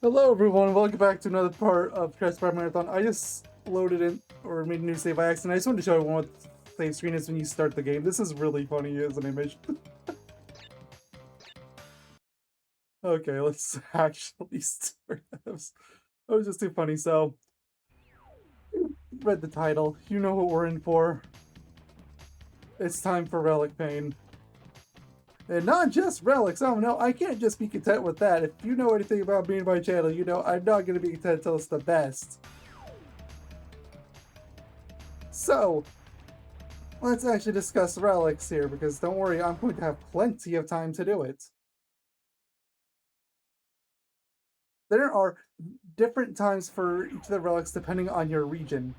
Hello everyone, welcome back to another part of Crash Bar Marathon. I just loaded in or made a new save by accident. I just wanted to show everyone what the save screen is when you start the game. This is really funny as an image. Okay, let's actually start this. That was just too funny. So, you read the title. You know what we're in for. It's time for Relic Pain. And not just relics. Oh no, I can't just be content with that. If you know anything about me and my channel, you know I'm not going to be content until it's the best. So, let's actually discuss relics here, because don't worry, I'm going to have plenty of time to do it. There are different times for each of the relics depending on your region.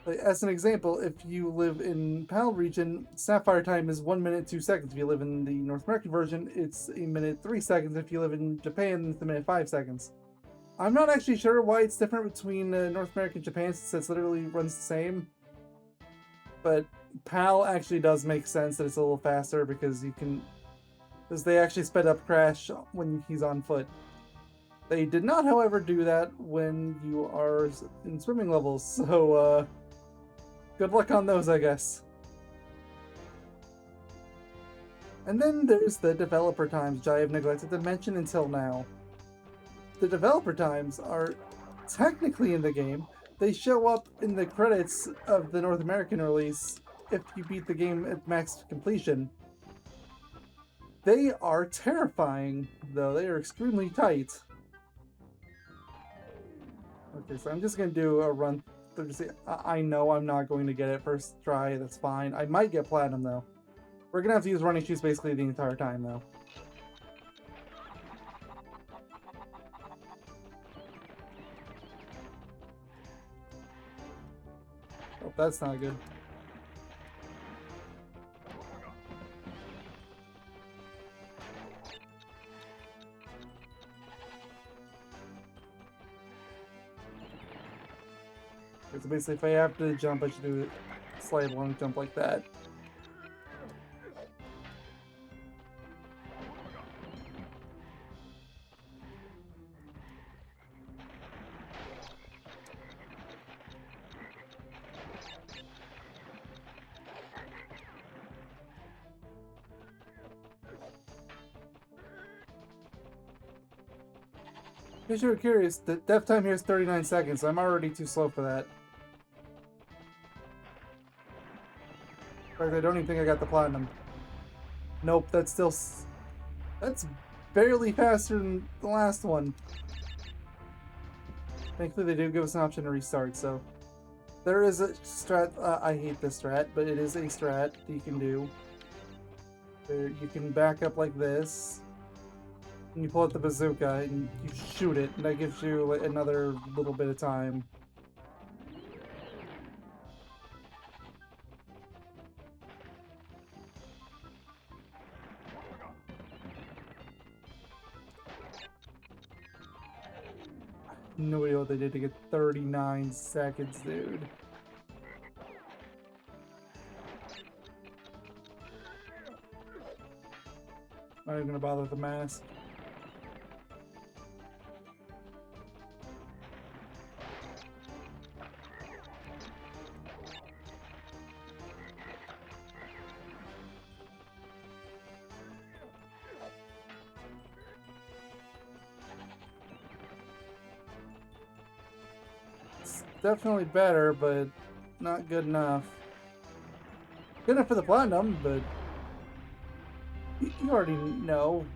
Like, as an example, if you live in PAL region, Sapphire time is 1 minute 2 seconds. If you live in the North American version, it's 1 minute 3 seconds. If you live in Japan, it's 1 minute 5 seconds. I'm not actually sure why it's different between North America and Japan, since it literally runs the same. But PAL actually does make sense that it's a little faster because they actually sped up Crash when he's on foot. They did not, however, do that when you are in swimming levels, so good luck on those, I guess. And then there's the developer times, which I have neglected to mention until now. The developer times are technically in the game. They show up in the credits of the North American release if you beat the game at max completion. They are terrifying, though. They are extremely tight. Okay, so I'm just going to do a run through to see. I know I'm not going to get it first try. That's fine. I might get platinum, though. We're going to have to use running shoes basically the entire time, though. Oh, that's not good. Okay, so basically if I have to jump, I should do a slide long jump like that. If you're curious, the death time here is 39 seconds, so I'm already too slow for that. In fact, I don't even think I got the platinum. Nope, that's barely faster than the last one. Thankfully, they do give us an option to restart, so there is a strat. I hate this strat, but it is a strat that you can do. You can back up like this, and you pull out the bazooka, and you shoot it, and that gives you like, another little bit of time. No idea what they did to get 39 seconds, dude. Not even gonna bother with the mask. It's definitely better, but not good enough. Good enough for the platinum, but you already know.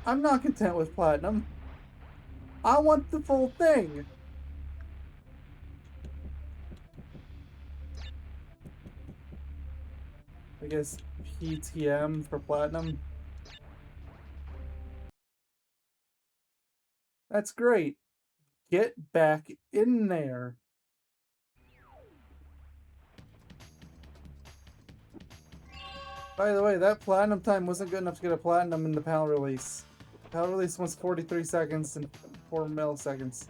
I'm not content with platinum. I want the full thing. I guess PTM for platinum. That's great. Get back in there. By the way, that platinum time wasn't good enough to get a platinum in the PAL release. The PAL release was 43 seconds and 4 milliseconds.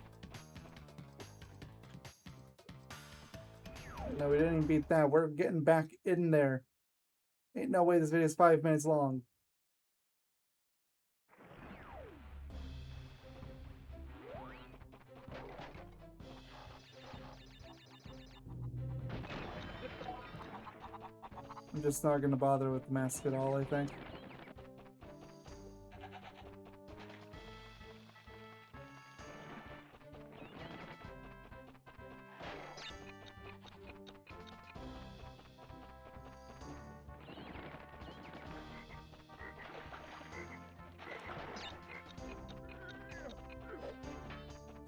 No, we didn't even beat that. We're getting back in there. Ain't no way this video is 5 minutes long. I'm just not gonna bother with the mask at all, I think.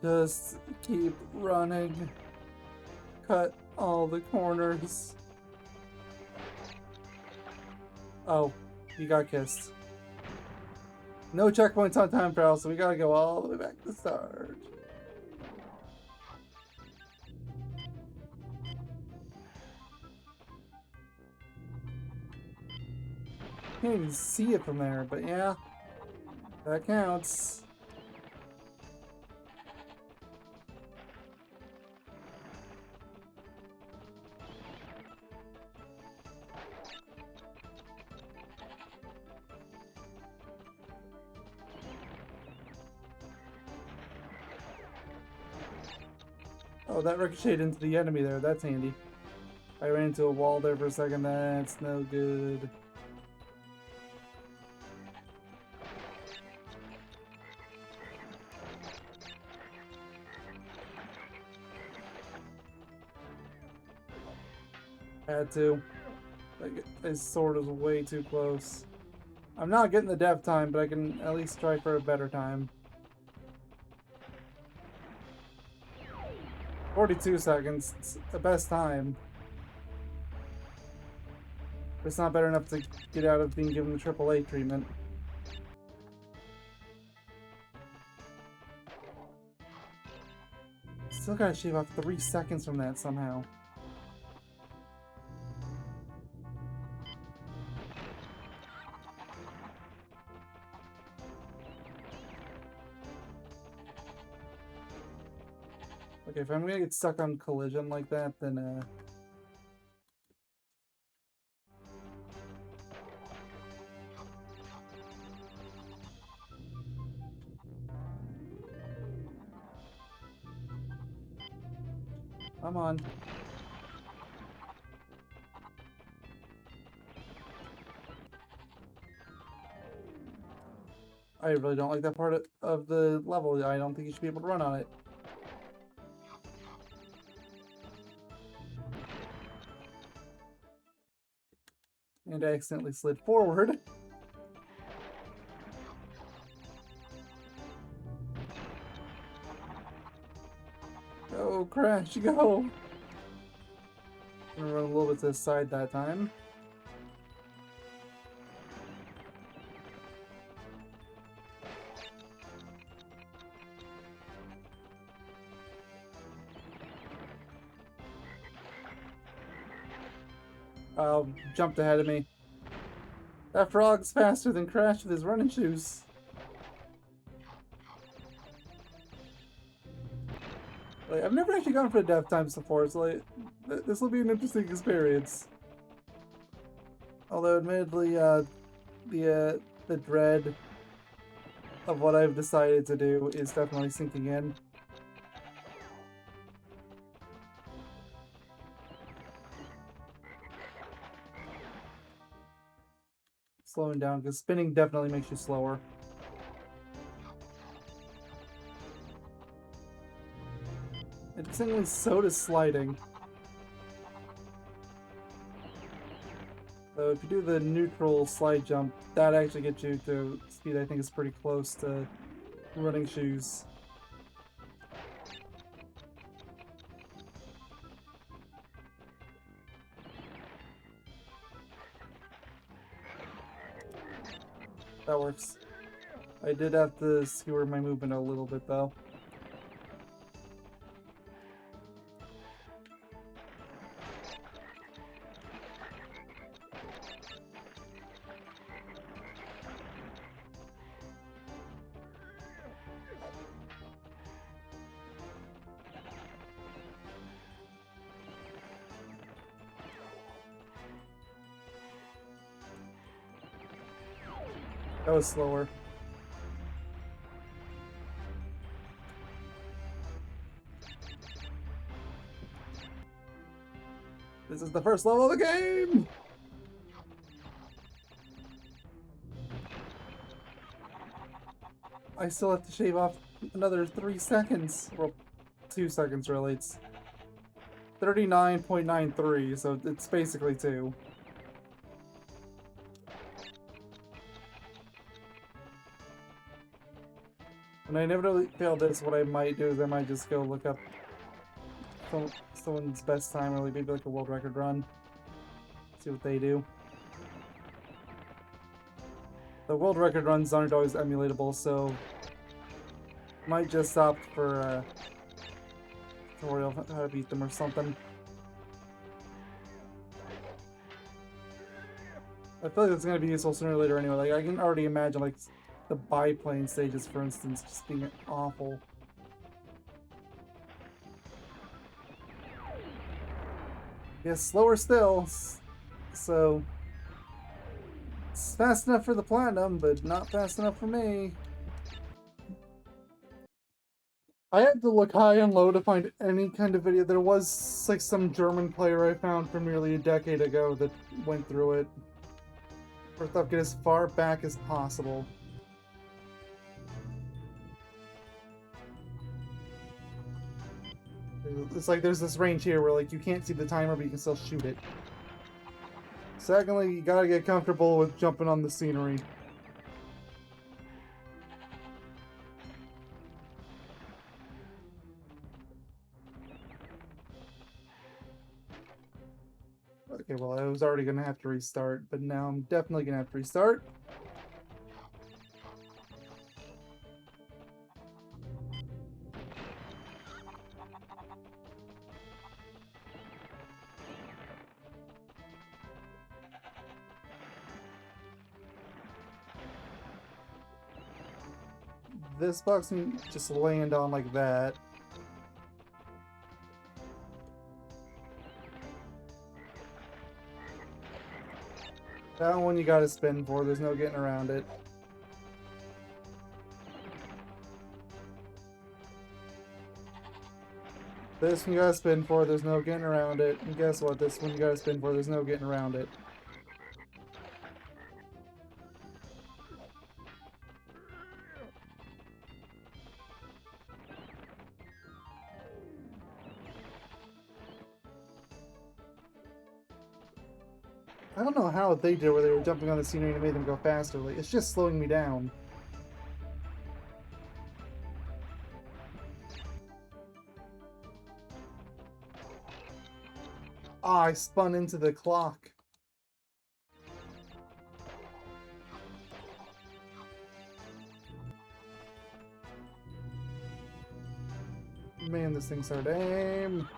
Just keep running. Cut all the corners. Oh, you got kissed. No checkpoints on time trial, so we gotta go all the way back to the start. Can't even see it from there, but yeah, that counts. Oh, that ricocheted into the enemy there. That's handy. I ran into a wall there for a second. That's no good. Had to. Like, his sword is way too close. I'm not getting the death time, but I can at least try for a better time. 42 seconds. It's the best time. But it's not better enough to get out of being given the AAA treatment. Still gotta shave off 3 seconds from that somehow. Okay, if I'm gonna get stuck on collision like that, then come on. I really don't like that part of the level. I don't think you should be able to run on it. And I accidentally slid forward. Go, Crash, go! I'm gonna run a little bit to the side that time. Oh, jumped ahead of me. That frog's faster than Crash with his running shoes. Like, I've never actually gone for death times before, so like, this will be an interesting experience. Although, admittedly, the dread of what I've decided to do is definitely sinking in. Slowing down, because spinning definitely makes you slower. Interestingly, so does sliding. So if you do the neutral slide jump, that actually gets you to speed I think is pretty close to running shoes. That works. I did have to skewer my movement a little bit though. That was slower. This is the first level of the game! I still have to shave off another 3 seconds. Well, 2 seconds really. It's 39.93, so it's basically 2. When I inevitably fail this, what I might do is I might just go look up someone's best time, or maybe like a world record run. See what they do. The world record runs aren't always emulatable, so might just opt for a tutorial on how to beat them or something. I feel like it's gonna be useful sooner or later anyway. Like I can already imagine like the biplane stages, for instance, just being awful. Yes, slower still. So it's fast enough for the platinum, but not fast enough for me. I had to look high and low to find any kind of video. There was like some German player I found from nearly a decade ago that went through it. First off, get as far back as possible. It's like there's this range here where like you can't see the timer, but you can still shoot it. Secondly, you gotta get comfortable with jumping on the scenery. Okay, well, I was already gonna have to restart, but now I'm definitely gonna have to restart. This box can just land on like that. That one you gotta spin for, there's no getting around it. This one you gotta spin for, there's no getting around it. And guess what? This one you gotta spin for, there's no getting around it. I don't know how they did where they were jumping on the scenery and it made them go faster. Like, it's just slowing me down. Ah, I spun into the clock. Man, this thing's hard to aim.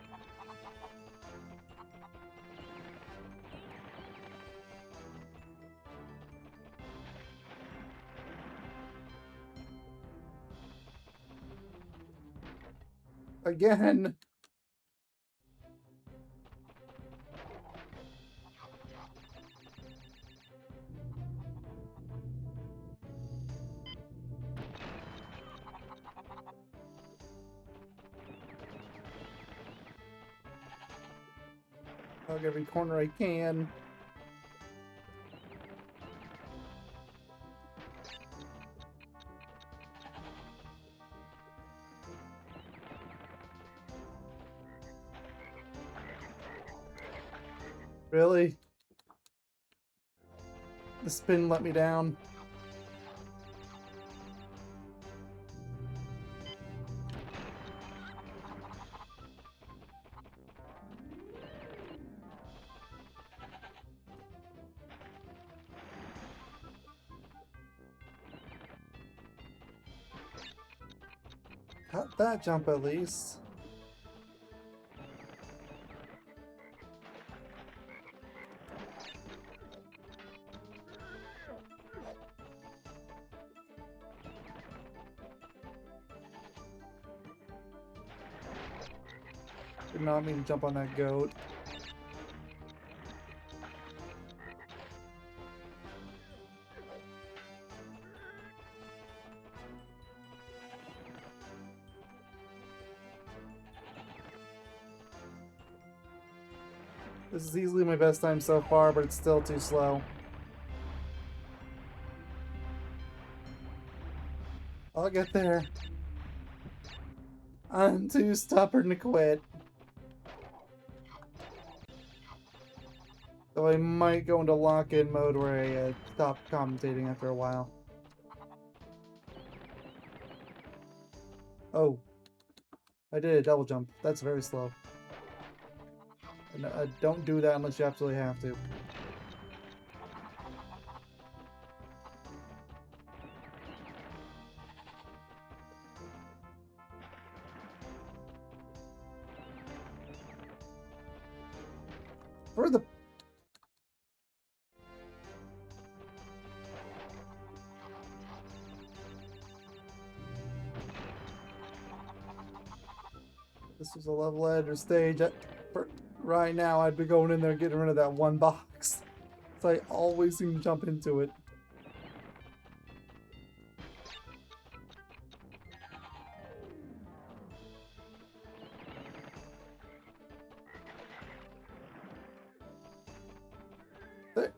Again. Hug every corner I can. Really? The spin let me down. Cut that jump at least. Did not mean to jump on that goat. This is easily my best time so far, but it's still too slow. I'll get there. I'm too stubborn to quit. So I might go into lock-in mode where I stop commentating after a while. Oh. I did a double jump. That's very slow. And, don't do that unless you absolutely have to. For the... This was a level editor stage. For right now, I'd be going in there getting rid of that one box. So I always seem to jump into it.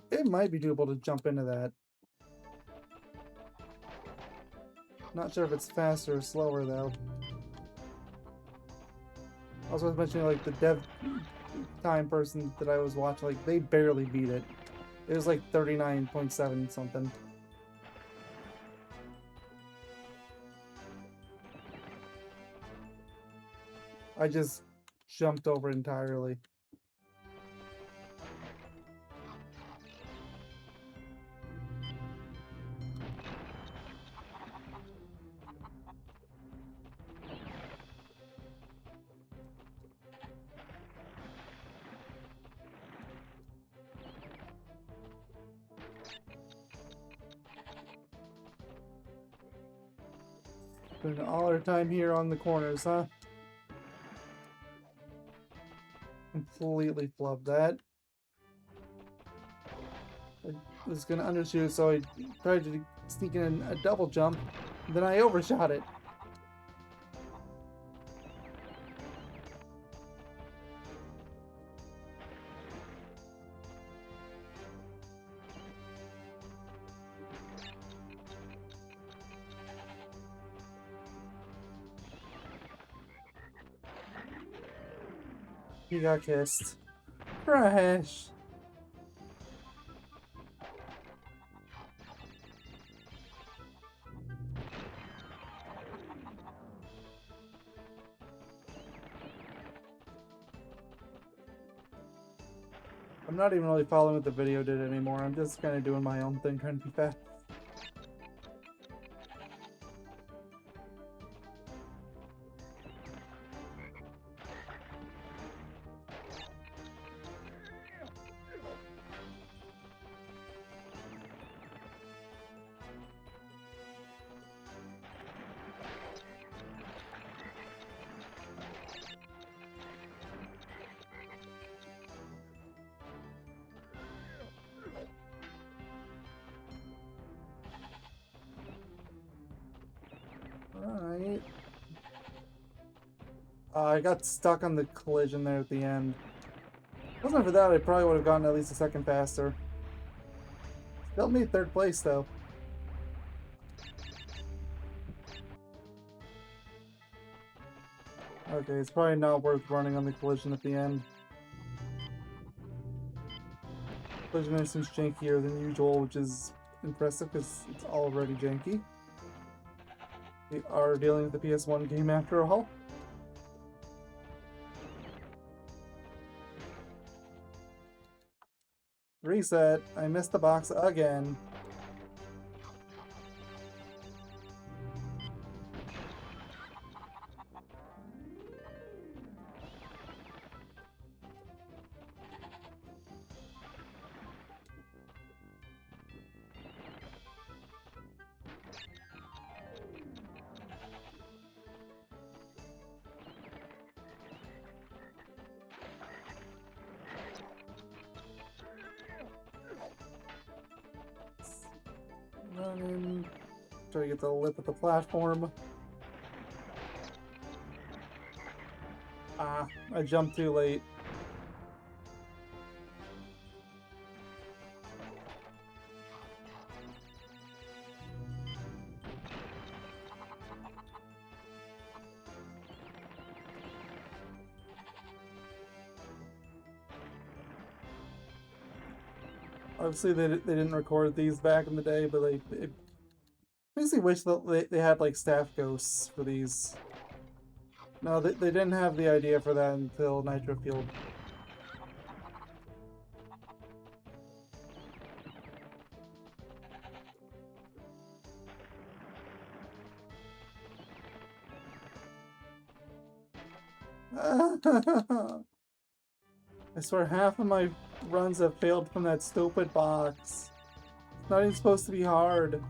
It might be doable to jump into that. Not sure if it's faster or slower though. I was mentioning like the dev time person that I was watching, like they barely beat it. It was like 39.7 something. I just jumped over entirely. Spending all our time here on the corners, huh? Completely flubbed that. I was gonna undershoot, so I tried to sneak in a double jump, then I overshot it. He got kissed. Crash! I'm not even really following what the video did anymore. I'm just kind of doing my own thing, trying to be fast. Alright. I got stuck on the collision there at the end. If it wasn't for that, I probably would have gotten at least a second faster. Still made third place, though. Okay, it's probably not worth running on the collision at the end. Collision seems jankier than usual, which is impressive because it's already janky. We are dealing with the PS1 game after all. Reset. I missed the box again. Running. Try to get the lip of the platform. Ah, I jumped too late. Obviously, they didn't record these back in the day, but like, it makes me wish that they had like staff ghosts for these. No, they didn't have the idea for that until Nitro Fueled. I swear half of my runs have failed from that stupid box. It's not even supposed to be hard.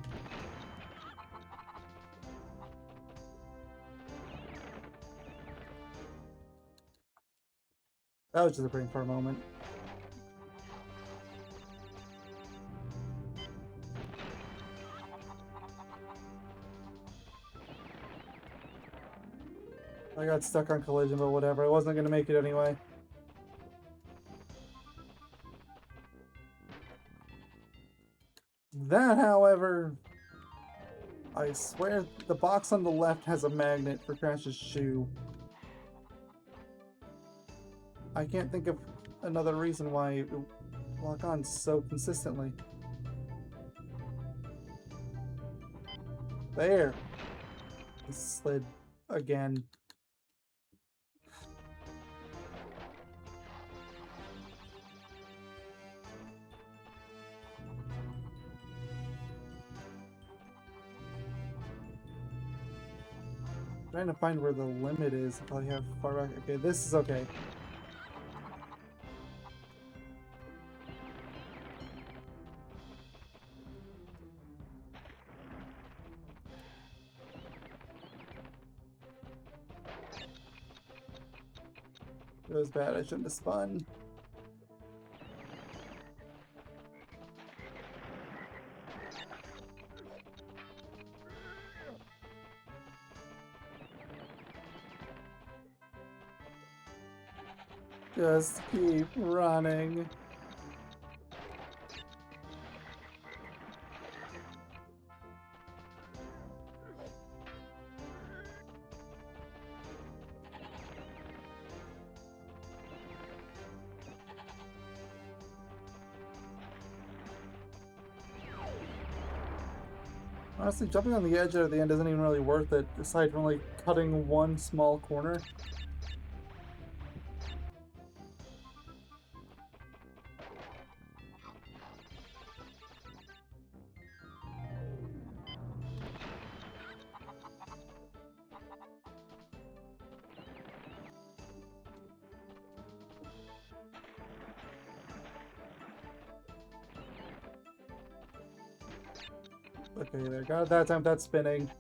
That was just a brain for a moment. I got stuck on collision, but whatever. I wasn't gonna make it anyway. That, however, I swear the box on the left has a magnet for Crash's shoe. I can't think of another reason why it would lock on so consistently. There! It slid again. Trying to find where the limit is if I have far back. Okay, this is okay. It was bad, I shouldn't have spun. Just keep running. Honestly, jumping on the edge at the end isn't even really worth it, aside from like cutting one small corner. Okay, there. Got it that time. That's spinning.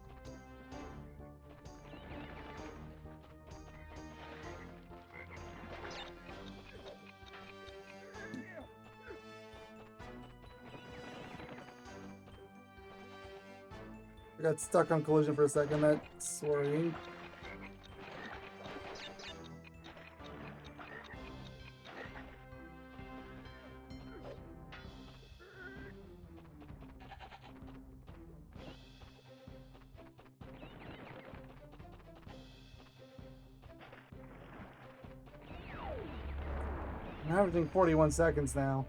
I got stuck on collision for a second. That's worrying. I'm averaging 41 seconds now.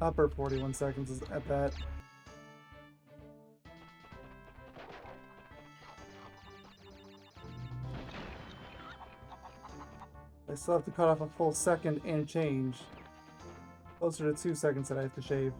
Upper 41 seconds is at that. I still have to cut off a full second and change. Closer to 2 seconds that I have to shave.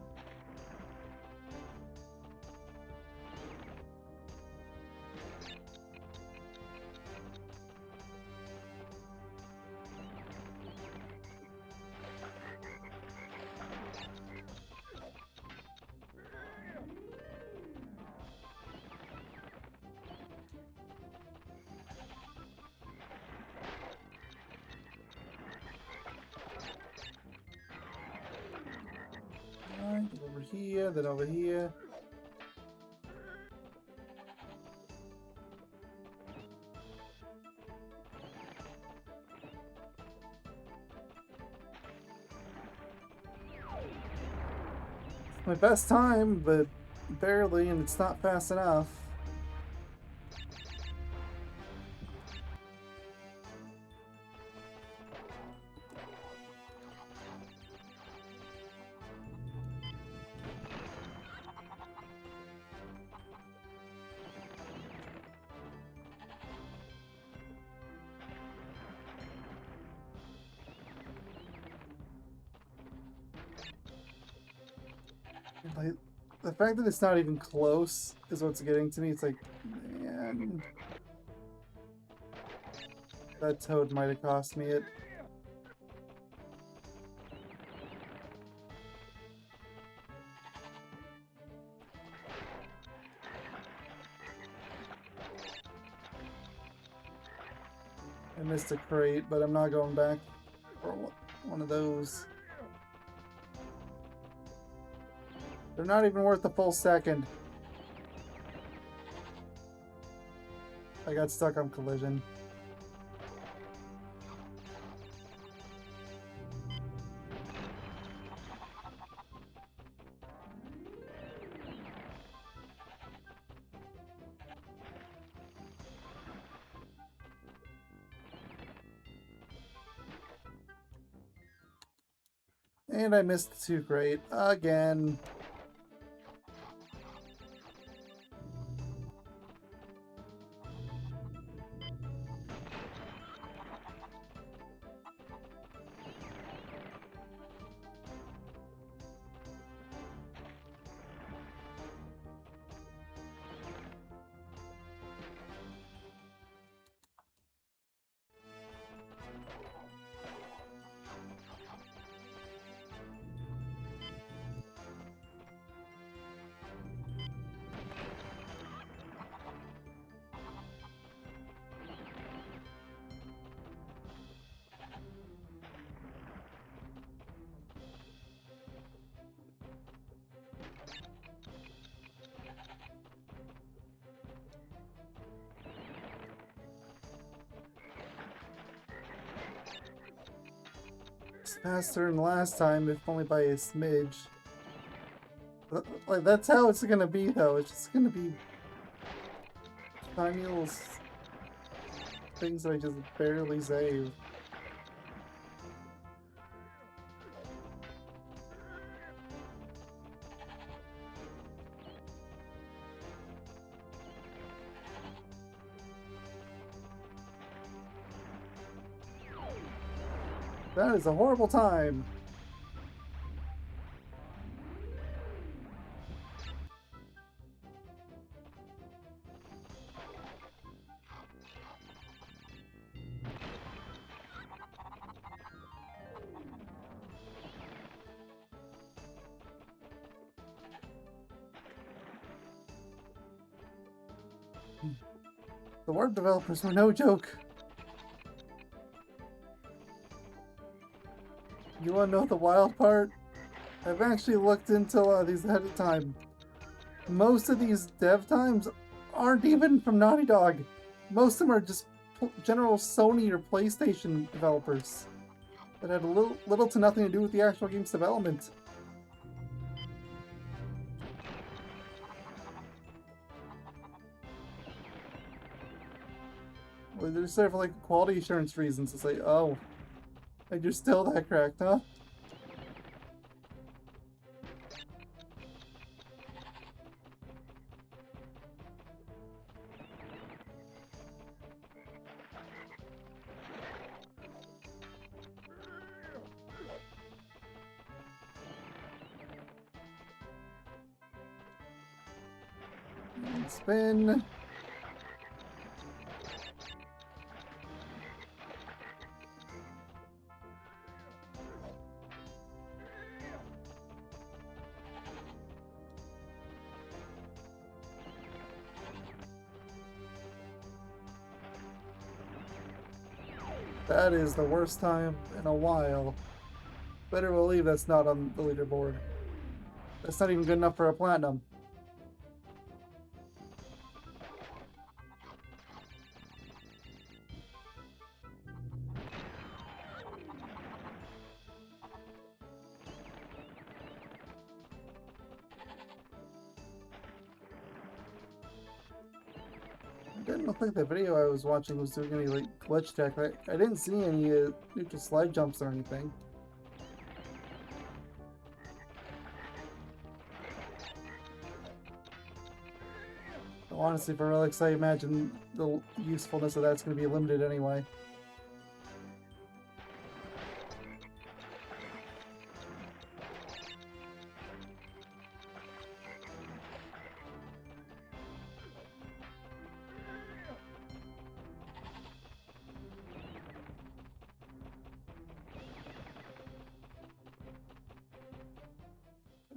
Over here, then over here. It's my best time, but barely, and it's not fast enough. Like, the fact that it's not even close is what's getting to me. It's like, man, that toad might have cost me it. I missed a crate, but I'm not going back for one of those. They're not even worth a full second. I got stuck on collision. And I missed the 2 crate again. It's faster than last time, if only by a smidge. Like, that's how it's gonna be, though. It's just gonna be tiny little things that I just barely save. That is a horrible time. The web developers were no joke. You wanna know the wild part? I've actually looked into a lot of these ahead of time. Most of these dev times aren't even from Naughty Dog. Most of them are just general Sony or PlayStation developers that had little to nothing to do with the actual game's development. Well, they're just there for like quality assurance reasons. It's like, oh, and you're still that cracked, huh? And spin. That is the worst time in a while. Better believe that's not on the leaderboard. That's not even good enough for a platinum. It didn't look like the video I was watching was doing any like glitch tech. I didn't see any neutral slide jumps or anything. Honestly, for relics, I imagine the usefulness of that's going to be limited anyway.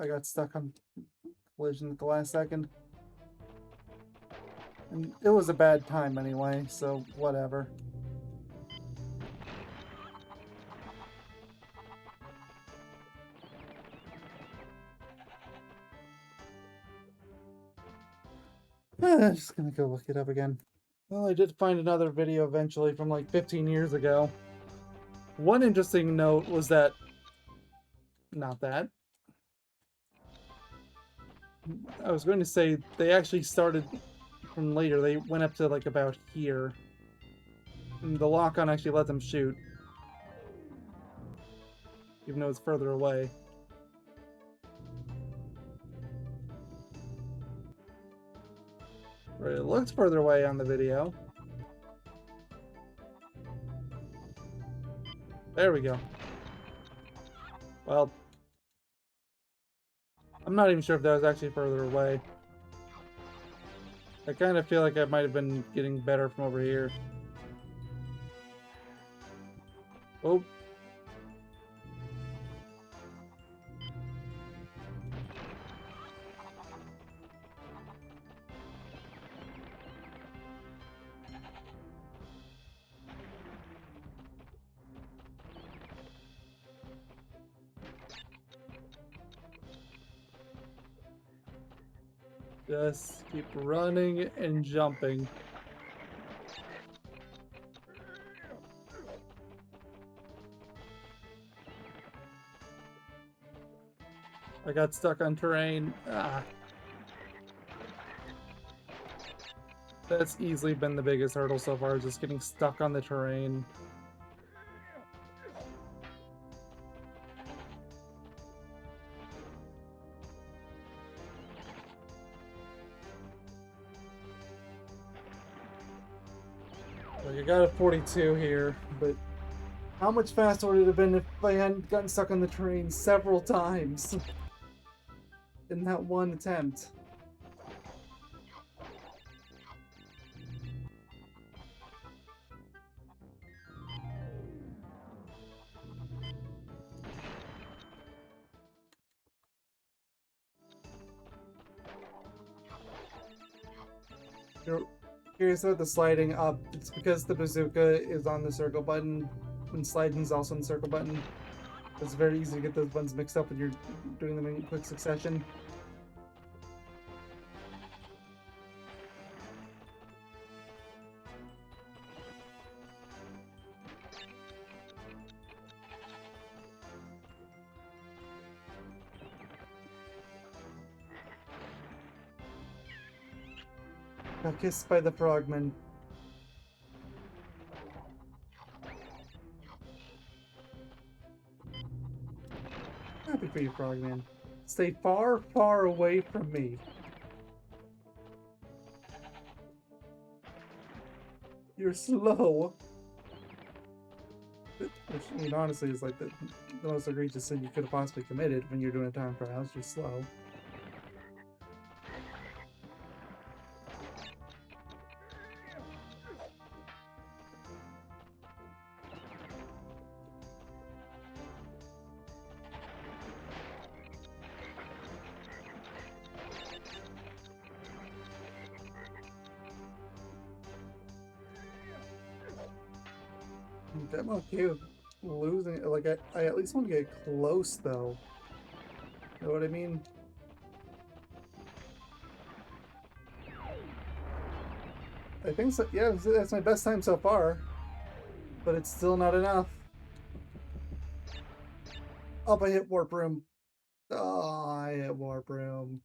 I got stuck on collision at the last second. And it was a bad time anyway, so whatever. Just gonna go look it up again. Well, I did find another video eventually from like 15 years ago. One interesting note was that... Not that. I was going to say they actually started from later. They went up to like about here. And the lock-on actually let them shoot. Even though it's further away. Right, it looks further away on the video. There we go. Well, I'm not even sure if that was actually further away. I kind of feel like I might have been getting better from over here. Oh. Just keep running and jumping. I got stuck on terrain. Ah. That's easily been the biggest hurdle so far, just getting stuck on the terrain. Like, I got a 42 here, but how much faster would it have been if I hadn't gotten stuck on the terrain several times in that one attempt? You're curious about the sliding up. It's because the bazooka is on the circle button and sliding is also on the circle button. It's very easy to get those buttons mixed up when you're doing them in quick succession. Got kissed by the frogman. Happy for you, frogman. Stay far, far away from me. You're slow. Which, I mean, honestly, is like the most egregious sin you could have possibly committed when you're doing a time trial. You're slow. I'm okay with losing it. Like, I at least want to get close, though. You know what I mean? I think so. Yeah, that's my best time so far. But it's still not enough. Oh, I hit Warp Room. Oh, I hit Warp Room.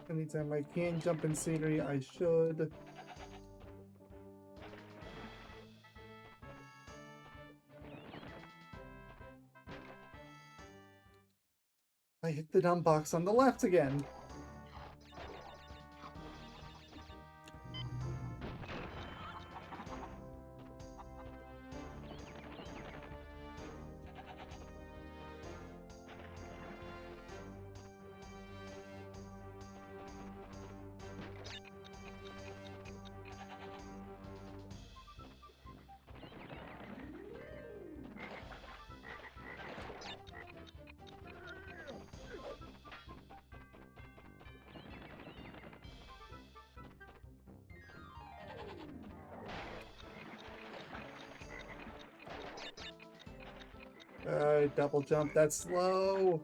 Anytime I can jump in scenery, I should. I hit the dumb box on the left again. Double jump, that's slow.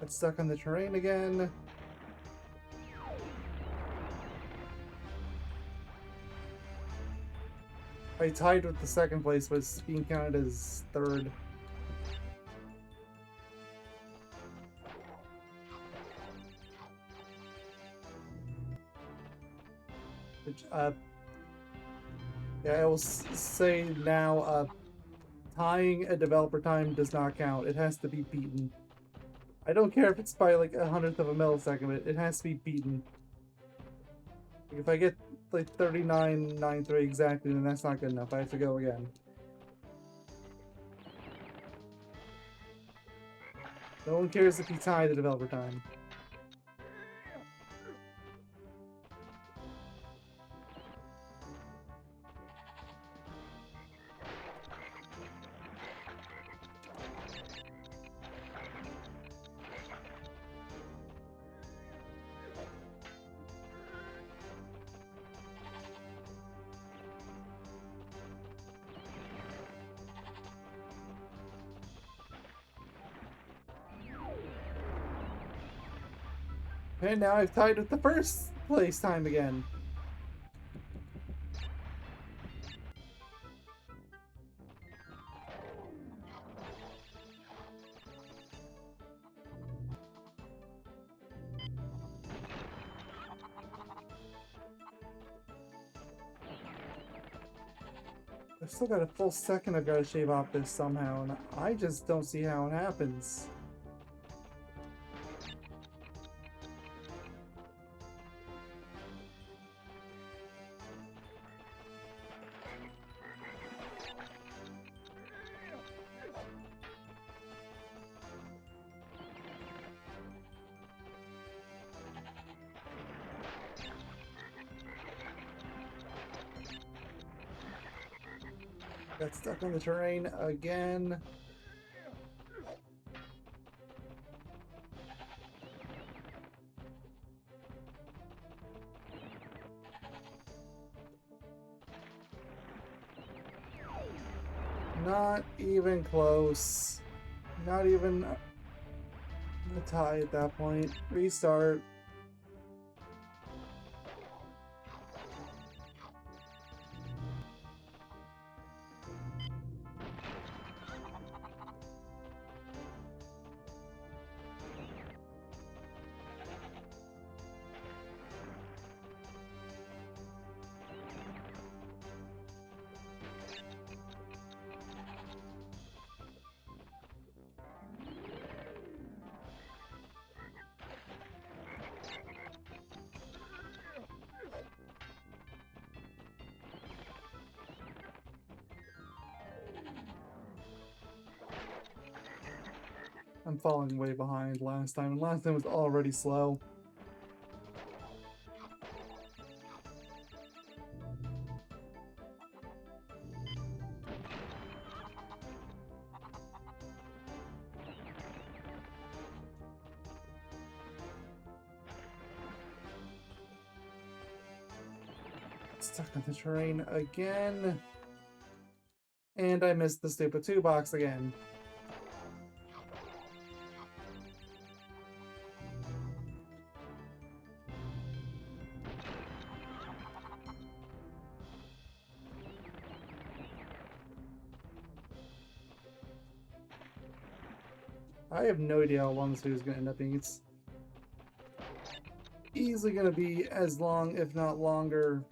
Got stuck on the terrain again. I tied with the second place, but it's being counted as third. Which, yeah, I will say now, tying a developer time does not count. It has to be beaten. I don't care if it's by like 100th of a millisecond, but it has to be beaten. If I get like 39.93 exactly, then that's not good enough. I have to go again. No one cares if you tie the developer time. And now I've tied with the first place time again. I've still got a full second I've got to shave off this somehow, and I just don't see how it happens. Got stuck on the terrain again. Not even close. Not even a tie at that point. Restart. I'm falling way behind last time, and last time was already slow. Stuck on the terrain again. And I missed the stupid 2 box again. I have no idea how long this video is going to end up being. It's easily going to be as long, if not longer,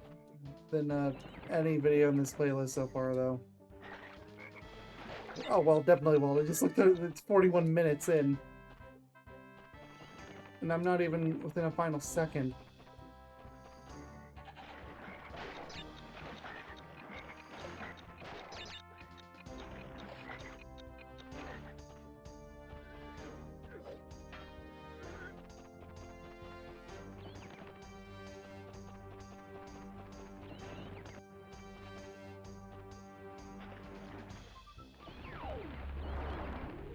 than any video in this playlist so far, though. Oh, well, definitely will. I just looked at it, it's 41 minutes in. And I'm not even within a final second.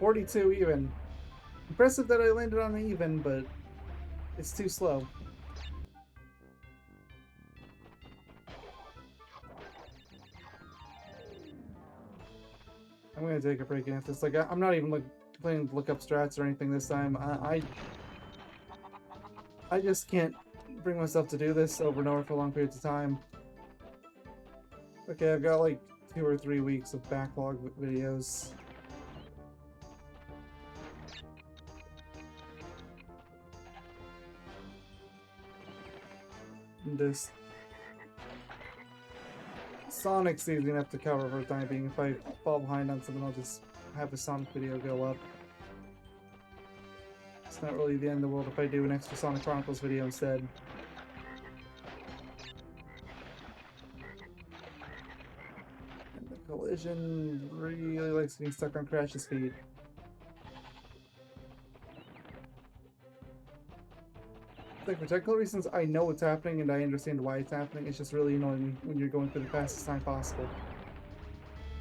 .42 even. Impressive that I landed on an even, but It's too slow. I'm gonna take a break after this. Like, I'm not even like planning to look up strats or anything this time. I just can't bring myself to do this over and over for long periods of time. Okay, I've got like 2 or 3 weeks of backlog videos. And this Sonic's easy enough to cover for the time being. If I fall behind on something, I'll just have a Sonic video go up. It's not really the end of the world if I do an extra Sonic Chronicles video instead. And the collision really likes getting stuck on Crash's feet. Like, for technical reasons, I know what's happening and I understand why it's happening. It's just really annoying when you're going for the fastest time possible.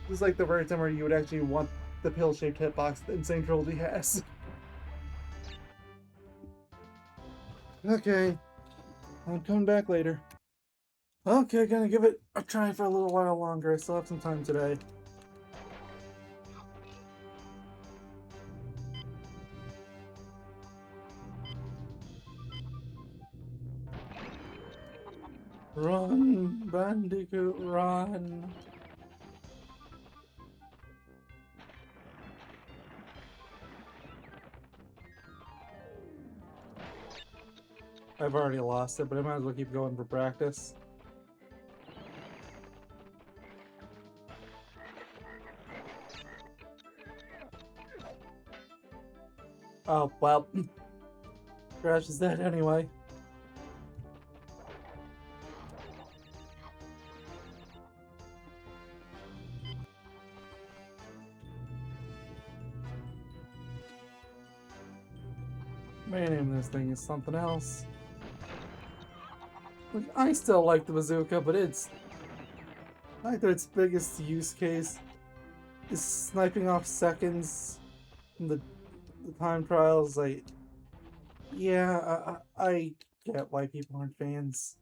This is like the very time where you would actually want the pill-shaped hitbox that Insane Trilogy has. Okay, I'm coming back later. Okay, gonna give it a try for a little while longer. I still have some time today. Run, Bandicoot, run! I've already lost it, but I might as well keep going for practice. Oh, well. Crash is dead anyway. My name of this thing is something else. I still like the bazooka, but either its biggest use case is sniping off seconds in the time trials. Yeah, I get why people aren't fans.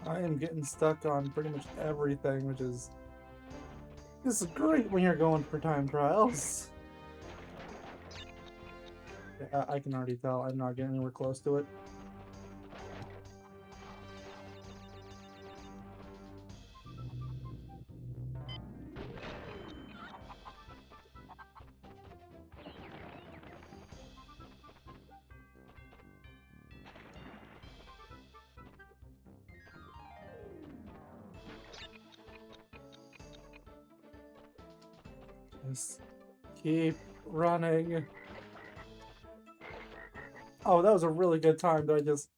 I am getting stuck on pretty much everything, which is this is great when you're going for time trials. Yeah, I can already tell I'm not getting anywhere close to it. Just keep running. Oh, that was a really good time that I just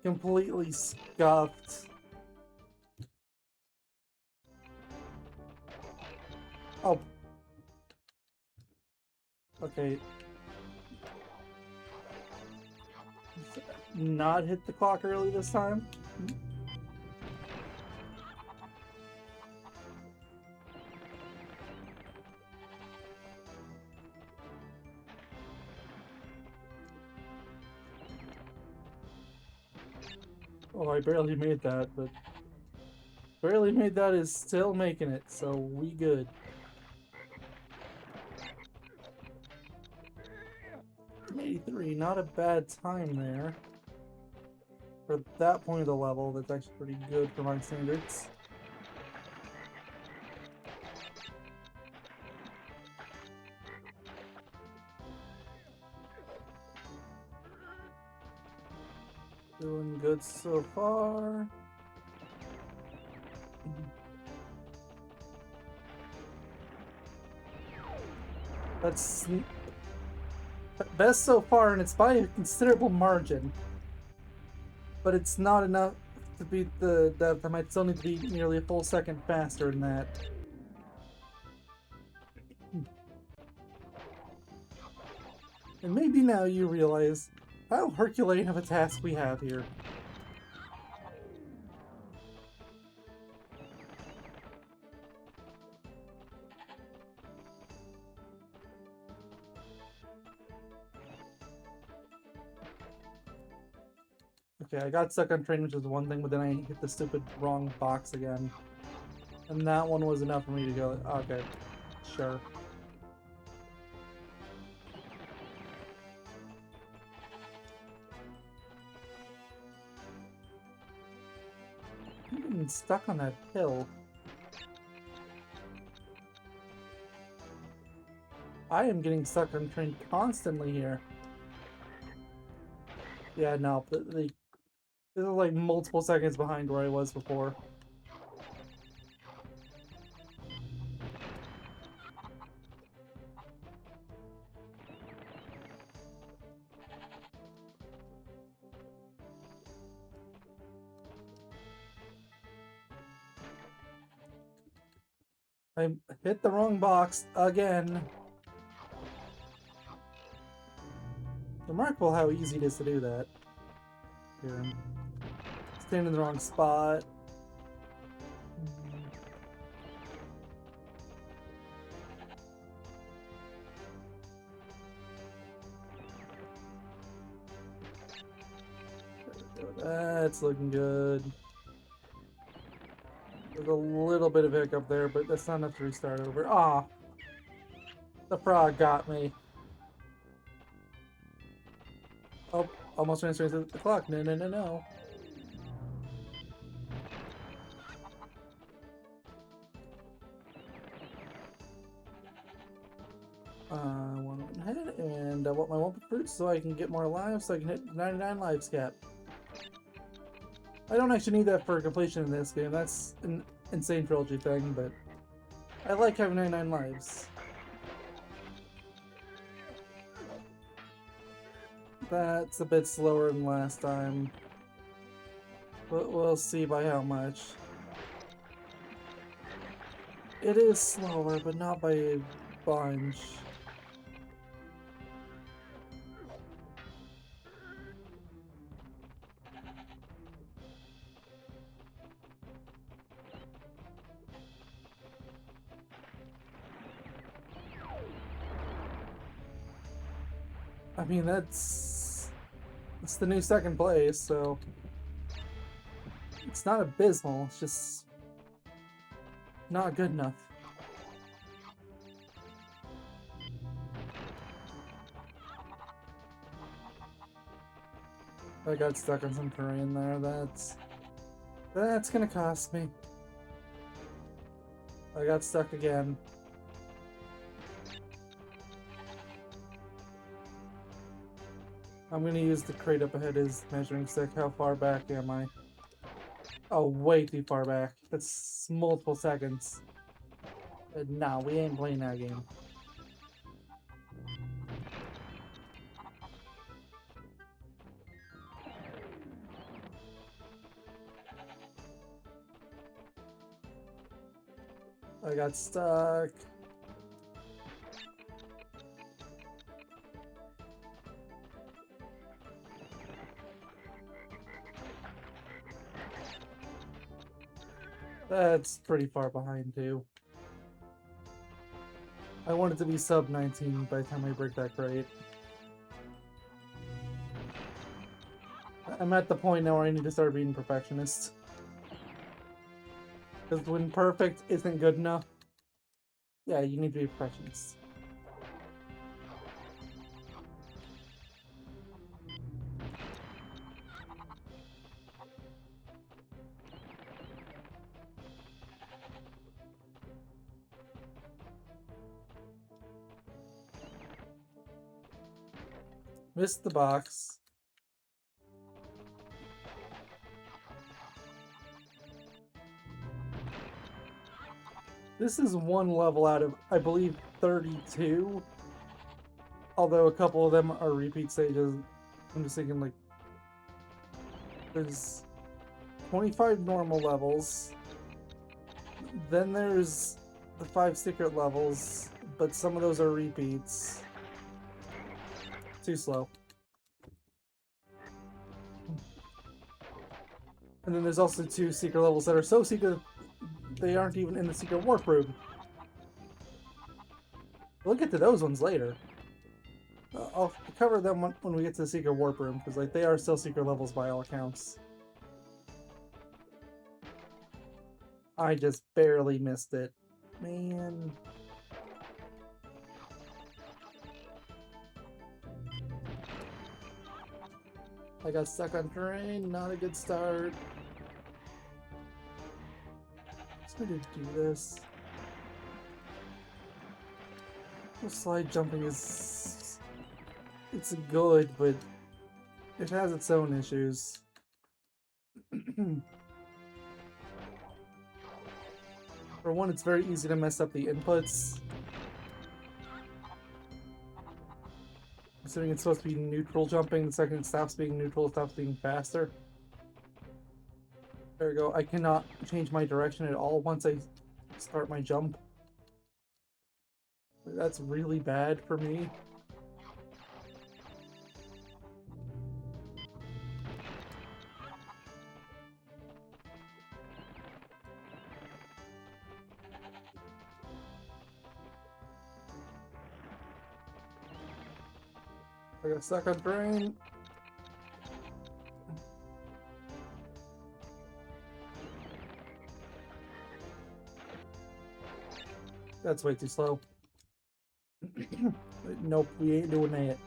completely scuffed. Oh. Okay. Not hit the clock early this time. Oh, I barely made that, but barely made that is still making it, so we good. $83, not a bad time there. For that point of the level, that's actually pretty good for my standards. Doing good so far. That's best so far, and it's by a considerable margin. But it's not enough To beat the depth, I might still need to be nearly a full second faster than that. And maybe now you realize how Herculean of a task we have here. Okay, I got stuck on train, which is one thing, but then I hit the stupid wrong box again. And that one was enough for me to go, okay, sure. I'm getting stuck on that hill. I am getting stuck on train constantly here. Yeah, no, this is like multiple seconds behind where I was before. I hit the wrong box again. Remarkable how easy it is to do that. Here, I'm standing in the wrong spot. That's looking good. There's a little bit of hiccup there, but that's not enough to restart over. Ah, the frog got me. Oh, almost ran straight to the clock. No, no, no, no. I went ahead and I want my Wumpa fruit so I can get more lives, so I can hit 99 lives cap. I don't actually need that for completion in this game. That's an insane trilogy thing, but I like having 99 lives. That's a bit slower than last time, but we'll see by how much. It is slower, but not by a bunch. I mean, it's the new second place, so it's not abysmal, it's just not good enough. I got stuck on some terrain there, that's gonna cost me. I got stuck again. I'm gonna use the crate up ahead as measuring stick. How far back am I? Oh, way too far back. That's multiple seconds. Nah, we ain't playing that game. I got stuck. That's pretty far behind too. I want it to be sub 19 by the time I break that crate. I'm at the point now where I need to start being perfectionist. Because when perfect isn't good enough, yeah, you need to be a perfectionist. Missed the box. This is one level out of, I believe, 32. Although a couple of them are repeat stages. I'm just thinking, like, there's 25 normal levels. Then there's the 5 secret levels, but some of those are repeats. Too slow. And then there's also 2 secret levels that are so secret they aren't even in the secret warp room. We'll get to those ones later. I'll cover them when we get to the secret warp room, because like they are still secret levels by all accounts. I just barely missed it. Man. I got stuck on terrain, not a good start. Just going to do this. The slide jumping is... it's good, but it has its own issues. For one, it's very easy to mess up the inputs. Considering it's supposed to be neutral jumping, the second it stops being neutral, it stops being faster. There we go. I cannot change my direction at all once I start my jump. That's really bad for me. I got stuck on terrain. That's way too slow. Nope, we ain't doing that.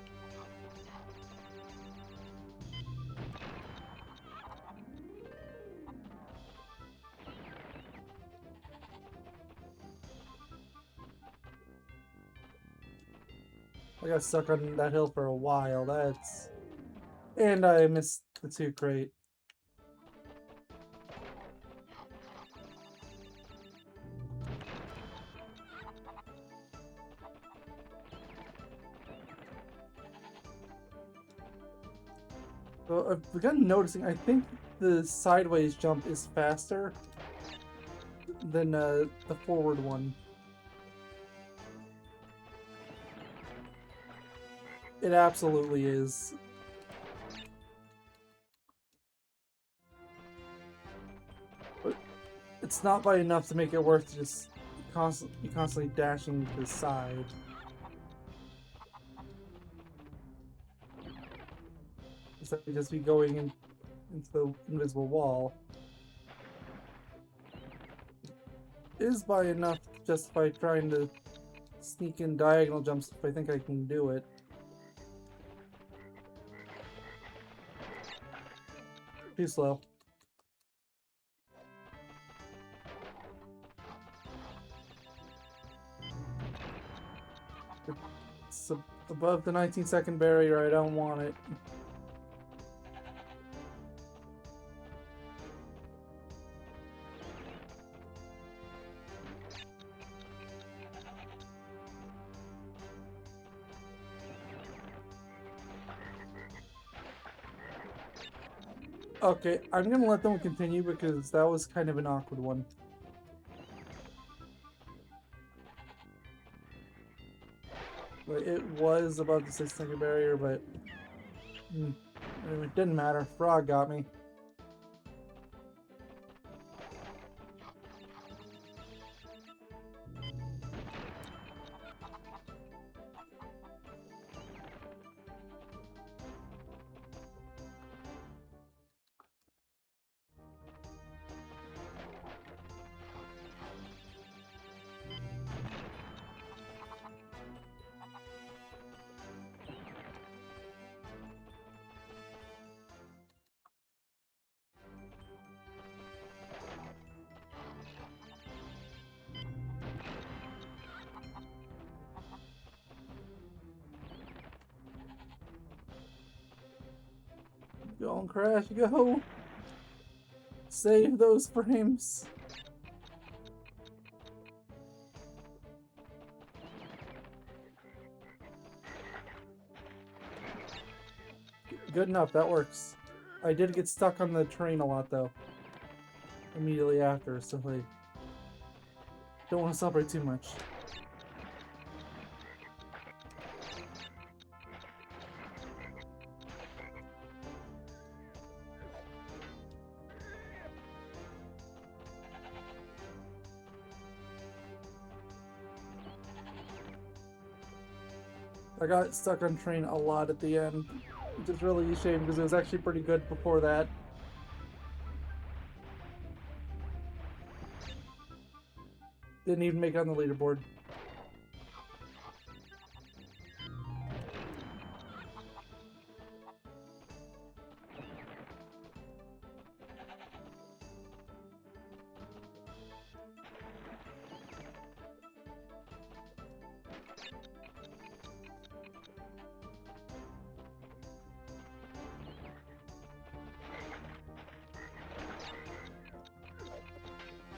I got stuck on that hill for a while, that's... And I missed the 2 crate. So I've begun noticing, I think the sideways jump is faster than the forward one. It absolutely is. But it's not by enough to make it worth just be constantly dashing to the side. Instead of just be going into the invisible wall. It is by enough to justify trying to sneak in diagonal jumps if I think I can do it. Too slow. It's above the 19-second barrier, I don't want it. Okay, I'm gonna let them continue because that was kind of an awkward one. But it was above the 6-second barrier, but it didn't matter. Frog got me. Go on, Crash, go! Save those frames! Good enough, that works. I did get stuck on the train a lot, though. immediately after, so like don't want to celebrate too much. I got stuck on train a lot at the end, which is really a shame because it was actually pretty good before that. Didn't even make it on the leaderboard.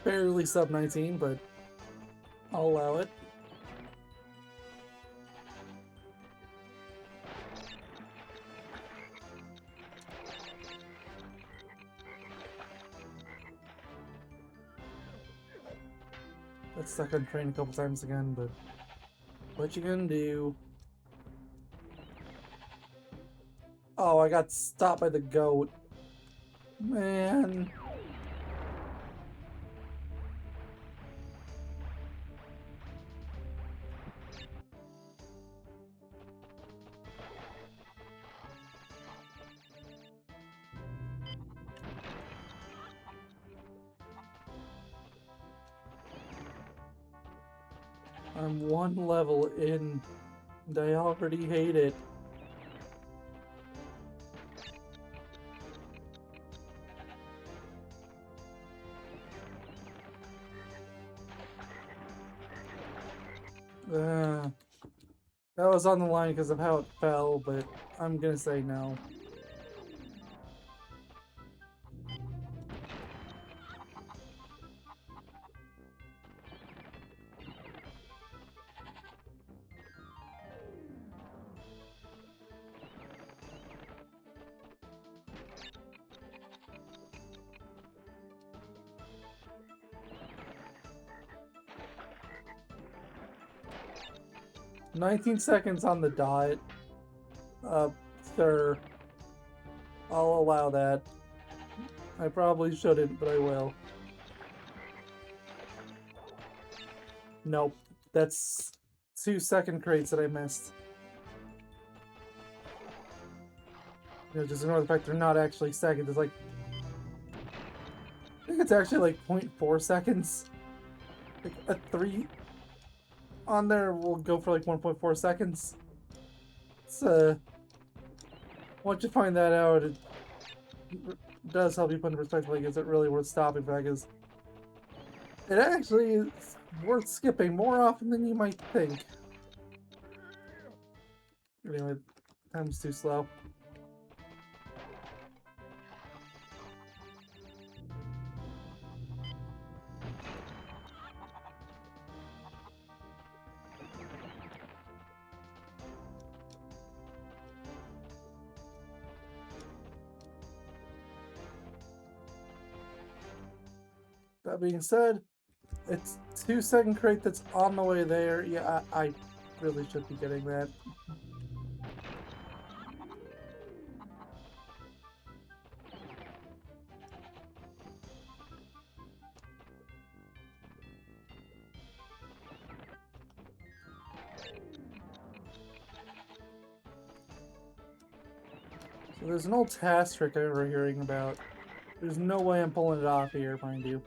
Barely sub 19, but I'll allow it. Got stuck on train a couple times again, but what you gonna do? Oh, I got stopped by the goat. Man. I'm one level in, and I already hate it. That was on the line because of how it fell, but I'm gonna say no. "19 seconds on the dot. Sir. I'll allow that. I probably shouldn't, but I will." Nope. That's 2 second crates that I missed. You know, just ignore the fact they're not actually seconds. It's like, I think it's actually like 0.4 seconds. Like a 3 on there will go for like 1.4 seconds. It's once you find that out, it does help you put in perspective. Like, is it really worth stopping for that? Because it actually is worth skipping more often than you might think. Anyway, time's too slow. That being said, it's 2 second crate that's on the way there. Yeah, I really should be getting that. So there's an old task trick I remember hearing about. There's no way I'm pulling it off here, mind you.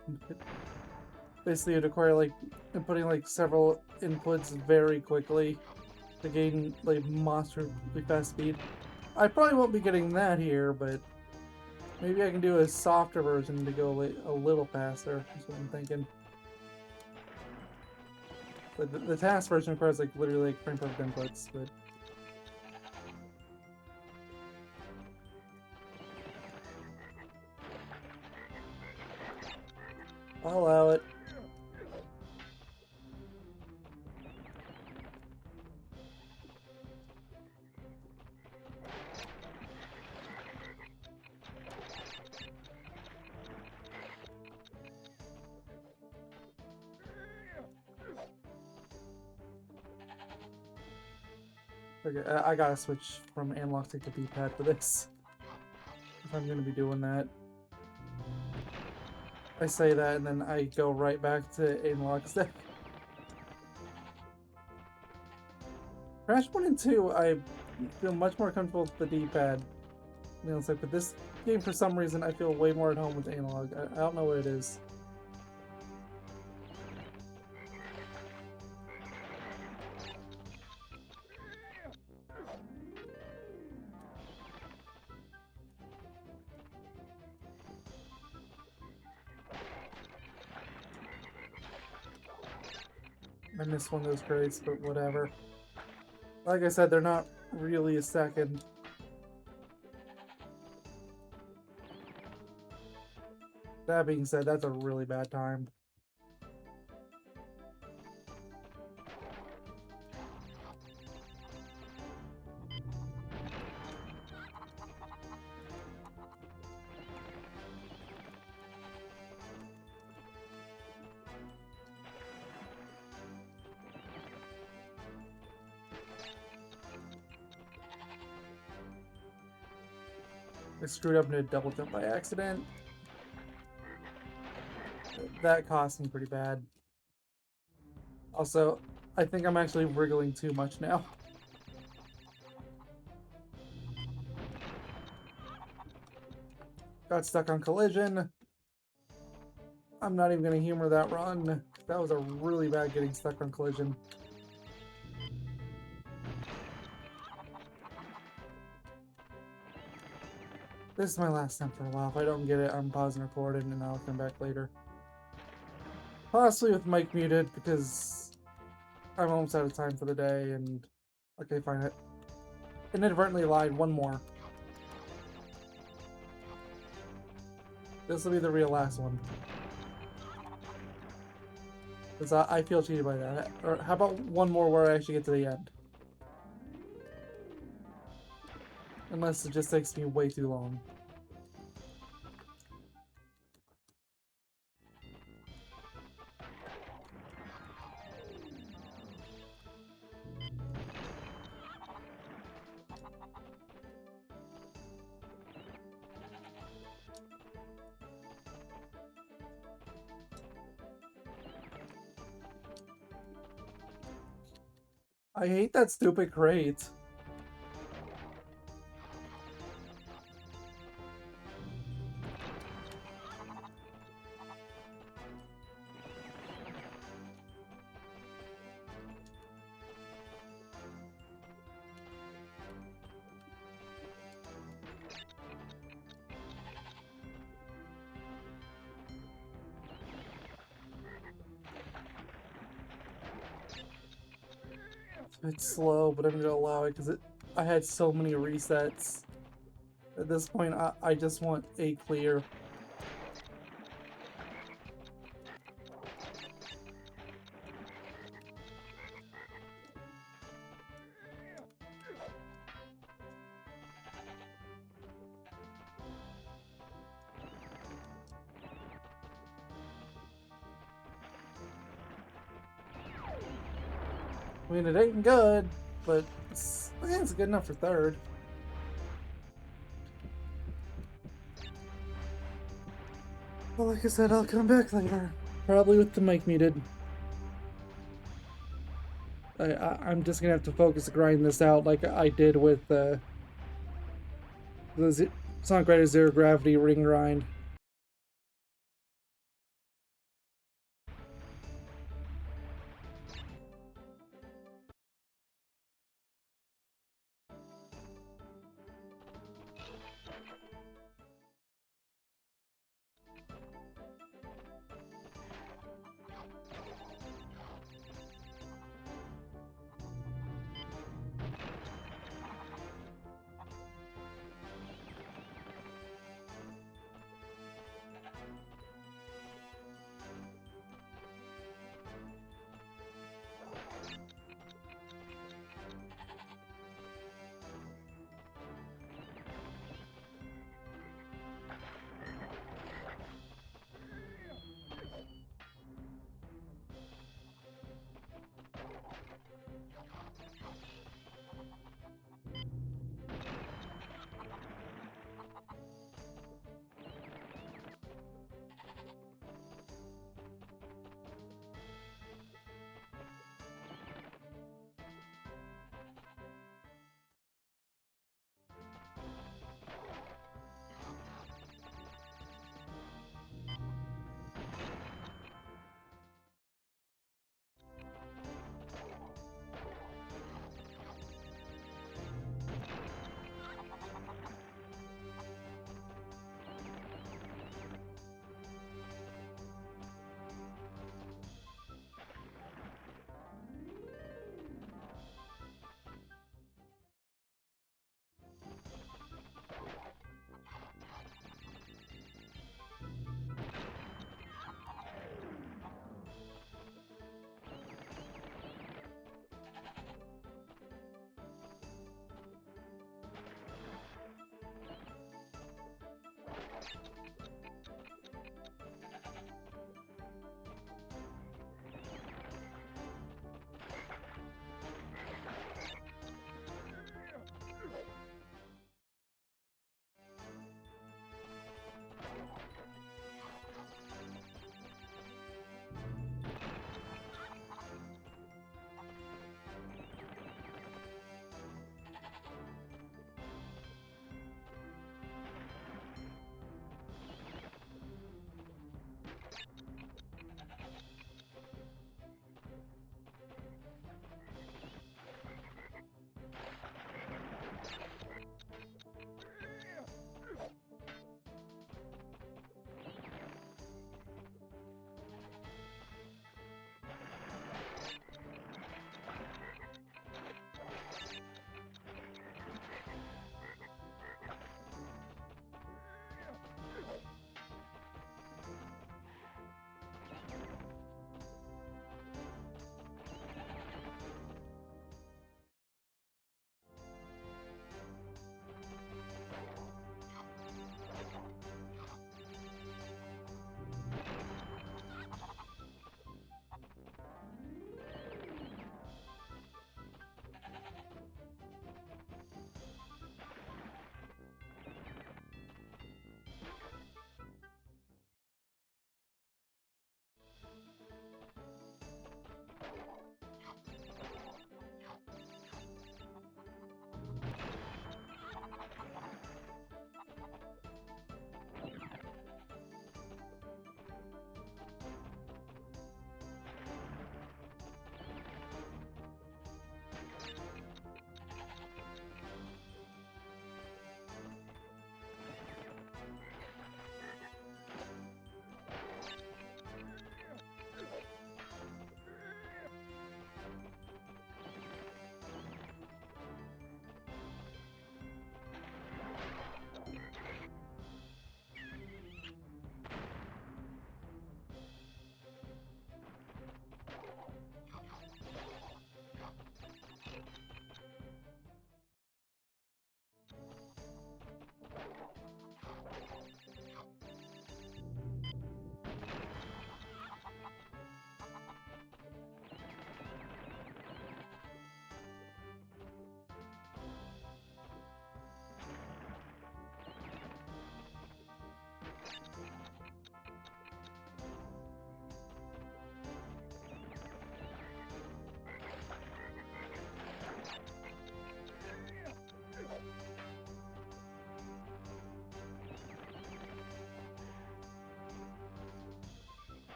Basically, it'd require like inputting like several inputs very quickly to gain like monsterly fast speed. I probably won't be getting that here, but maybe I can do a softer version to go like a little faster. That's what I'm thinking. But the task version requires like literally like frame perfect inputs, but I'll allow it. Okay, I gotta switch from analog stick to D-pad for this. If I'm gonna be doing that. I say that and then I go right back to analog stick. Crash 1 and 2, I feel much more comfortable with the D-pad. You know, it's like, but this game, for some reason, I feel way more at home with analog. I don't know what it is. I missed one of those crates, but whatever. Like I said, they're not really a second. That being said, that's a really bad time. I screwed up and did a double jump by accident. That cost me pretty bad. Also, I think I'm actually wriggling too much now. Got stuck on collision. I'm not even going to humor that run. That was a really bad getting stuck on collision. This is my last time for a while. If I don't get it, I'm pausing recording and I'll come back later. Possibly with mic muted because I'm almost out of time for the day and... Okay, fine. I inadvertently lied. One more. This will be the real last one. Because I feel cheated by that. Or how about one more where I actually get to the end? Unless it just takes me way too long. I hate that stupid crate. It's slow, but I'm gonna allow it because I had so many resets. At this point, I just want a clear. I mean, it ain't good, but I think it's good enough for third. Well, like I said, I'll come back later. Probably with the mic muted. I'm just gonna have to focus to grind this out like I did with the Sonic Riders Zero Gravity ring grind.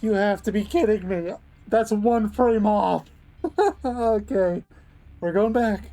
You have to be kidding me. That's 1 frame off. Okay, we're going back.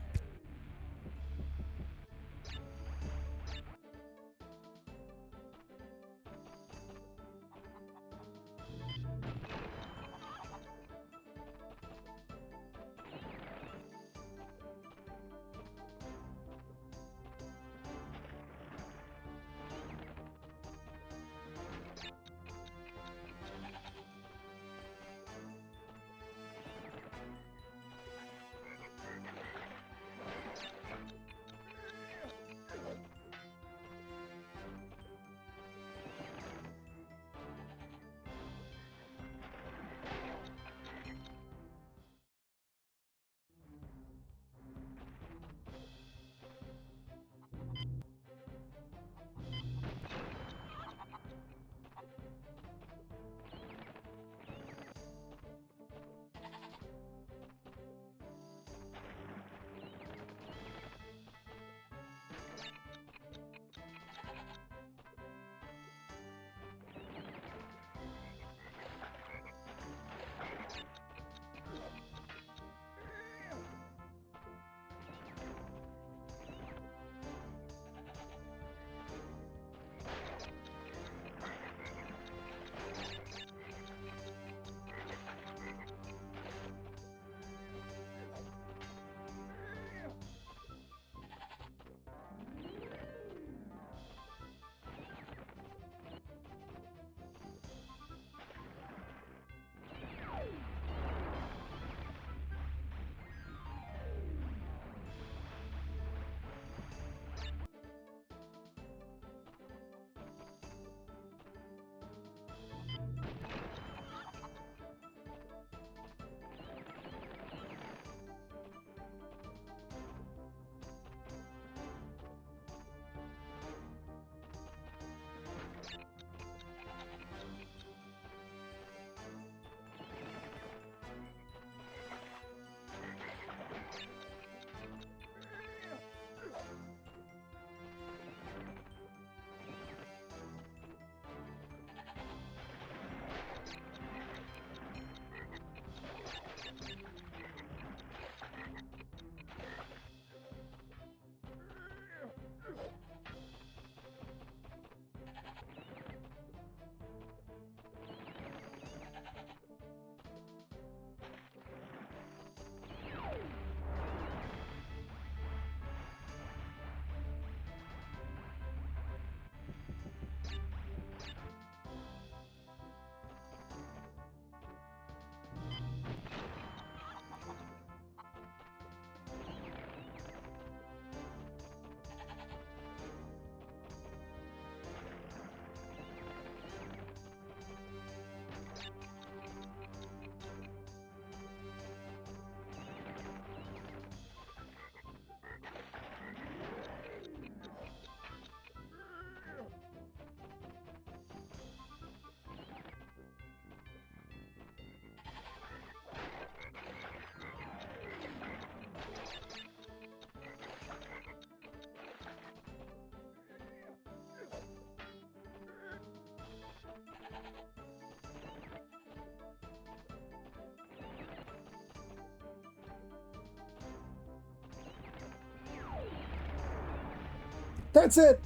That's it.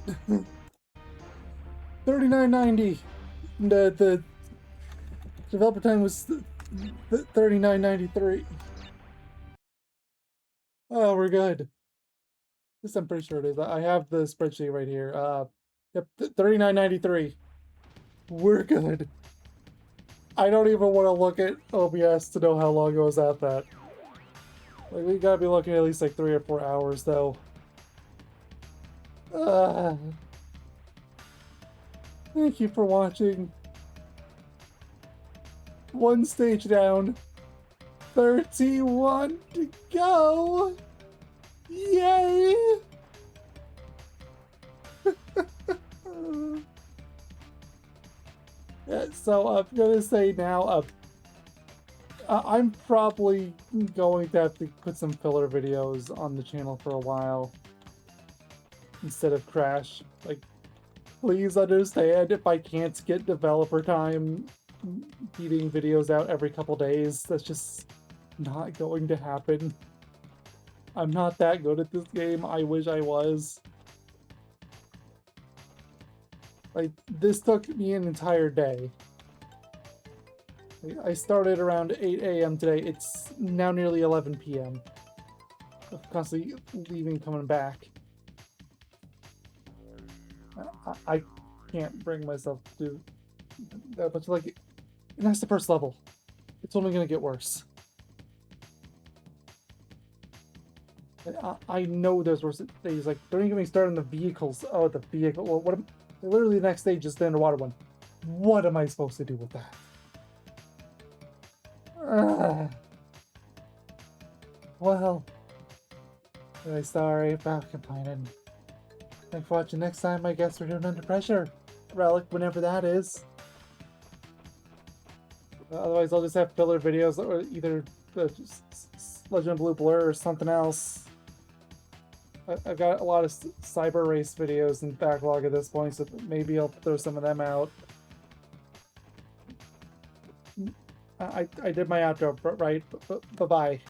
$39.90. The developer time was $39.93. Oh, we're good. This I'm pretty sure it is. I have the spreadsheet right here. Yep, $39.93. We're good. I don't even want to look at OBS to know how long it was at that. Like, we gotta be looking at least like 3 or 4 hours, though. Thank you for watching. 1 stage down. 31 to go. Yay! Yeah, so I'm gonna say now, I'm probably going to have to put some filler videos on the channel for a while instead of Crash. Like, please understand if I can't get developer time. beating videos out every couple days. That's just not going to happen. I'm not that good at this game. I wish I was. Like, this took me an entire day. I started around 8 a.m. today. It's now nearly 11 p.m. I'm constantly leaving, coming back. I can't bring myself to do that much. Like, and that's the first level. It's only gonna get worse. I know there's worse things. Like, don't even get me started on the vehicles. Oh, the vehicle. Well, what? Literally, the next stage is the underwater one. What am I supposed to do with that? Well, really sorry about complaining. Thanks for watching. Next time, I guess we're doing Under Pressure Relic, whenever that is. Otherwise, I'll just have filler videos, or either the Legend of Blue Blur or something else. I've got a lot of cyber race videos in backlog at this point, so maybe I'll throw some of them out. I did my outro, right? Bye-bye.